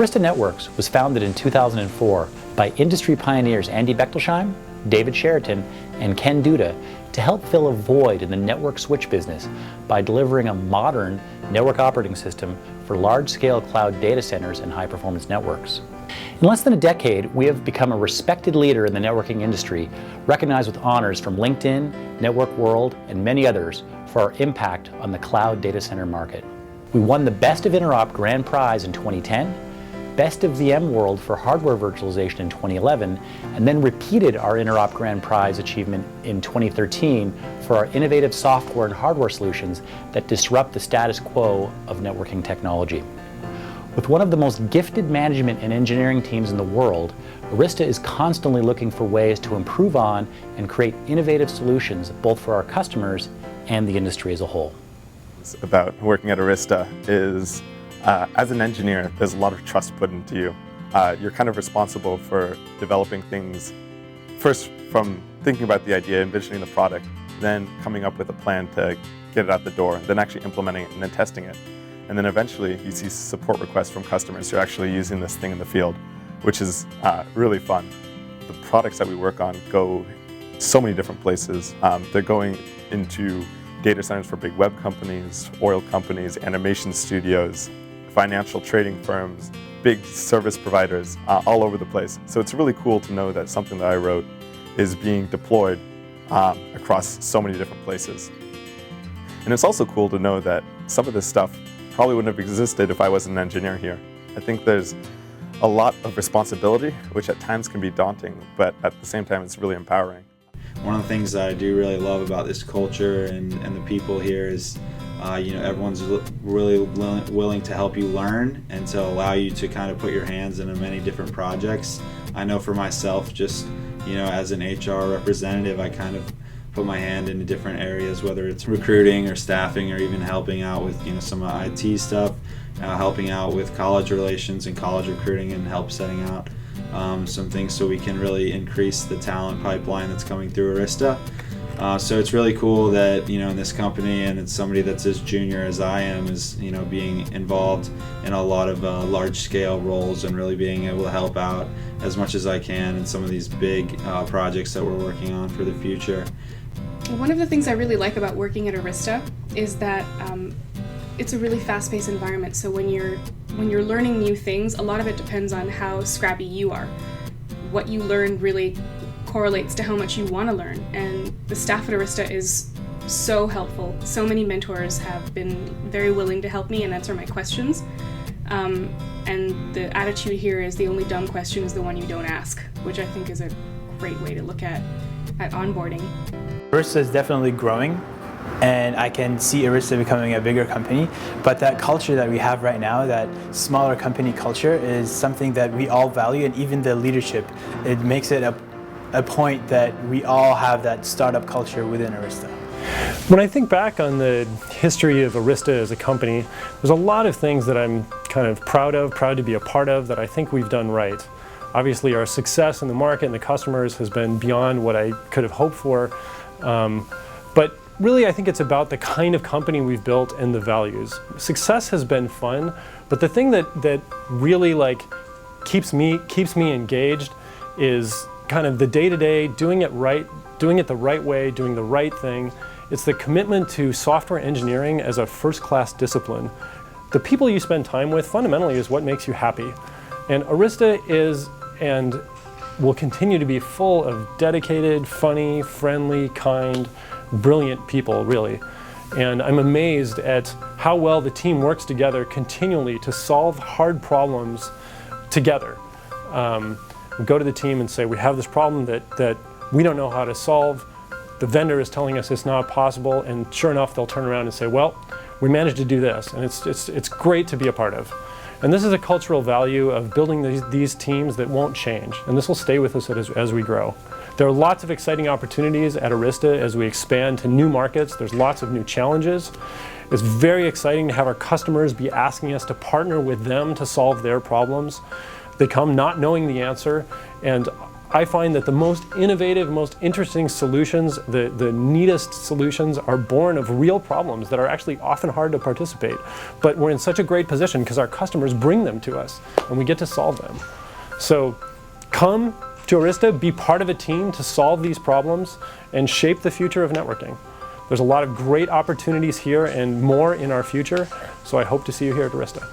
Arista Networks was founded in 2004 by industry pioneers Andy Bechtolsheim, David Sheraton, and Ken Duda to help fill a void in the network switch business by delivering a modern network operating system for large-scale cloud data centers and high-performance networks. In less than a decade, we have become a respected leader in the networking industry, recognized with honors from LinkedIn, Network World, and many others for our impact on the cloud data center market. We won the Best of Interop Grand Prize in 2010, Best of VMworld for hardware virtualization in 2011, and then repeated our Interop Grand Prize achievement in 2013 for our innovative software and hardware solutions that disrupt the status quo of networking technology. With one of the most gifted management and engineering teams in the world, Arista is constantly looking for ways to improve on and create innovative solutions both for our customers and the industry as a whole. About working at Arista is, as an engineer, there's a lot of trust put into you. You're kind of responsible for developing things, first from thinking about the idea, envisioning the product, then coming up with a plan to get it out the door, then actually implementing it and then testing it. And then eventually you see support requests from customers who are actually using this thing in the field, which is really fun. The products that we work on go so many different places. They're going into data centers for big web companies, oil companies, animation studios, financial trading firms, big service providers, all over the place. So it's really cool to know that something that I wrote is being deployed across so many different places. And it's also cool to know that some of this stuff probably wouldn't have existed if I wasn't an engineer here. I think there's a lot of responsibility, which at times can be daunting, but at the same time it's really empowering. One of the things that I do really love about this culture and the people here is everyone's really willing to help you learn and to allow you to kind of put your hands into many different projects. I know for myself, just as an HR representative, I kind of put my hand into different areas, whether it's recruiting or staffing or even helping out with some IT stuff, helping out with college relations and college recruiting and help setting out some things so we can really increase the talent pipeline that's coming through Arista. So it's really cool that in this company, and it's somebody that's as junior as I am, is being involved in a lot of large-scale roles and really being able to help out as much as I can in some of these big projects that we're working on for the future. One of the things I really like about working at Arista is that it's a really fast-paced environment. So when you're learning new things, a lot of it depends on how scrappy you are. What you learn really correlates to how much you want to learn, and the staff at Arista is so helpful. So many mentors have been very willing to help me and answer my questions. And the attitude here is the only dumb question is the one you don't ask, which I think is a great way to look at onboarding. Arista is definitely growing, and I can see Arista becoming a bigger company, but that culture that we have right now, that smaller company culture, is something that we all value, and even the leadership, it makes it a point that we all have that startup culture within Arista. When I think back on the history of Arista as a company, there's a lot of things that I'm kind of proud to be a part of, that I think we've done right. Obviously our success in the market and the customers has been beyond what I could have hoped for, but really I think it's about the kind of company we've built and the values. Success has been fun, but the thing that really keeps me engaged is kind of the day-to-day, doing it right, doing it the right way, doing the right thing. It's the commitment to software engineering as a first-class discipline. The people you spend time with fundamentally is what makes you happy. And Arista is and will continue to be full of dedicated, funny, friendly, kind, brilliant people, really. And I'm amazed at how well the team works together continually to solve hard problems together. We go to the team and say, we have this problem that we don't know how to solve. The vendor is telling us it's not possible, and sure enough, they'll turn around and say, well, we managed to do this, and it's great to be a part of. And this is a cultural value of building these teams that won't change, and this will stay with us as we grow. There are lots of exciting opportunities at Arista as we expand to new markets. There's lots of new challenges. It's very exciting to have our customers be asking us to partner with them to solve their problems. They come not knowing the answer, and I find that the most innovative, most interesting solutions, the neatest solutions are born of real problems that are actually often hard to participate. But we're in such a great position because our customers bring them to us and we get to solve them. So come to Arista, be part of a team to solve these problems and shape the future of networking. There's a lot of great opportunities here and more in our future, so I hope to see you here at Arista.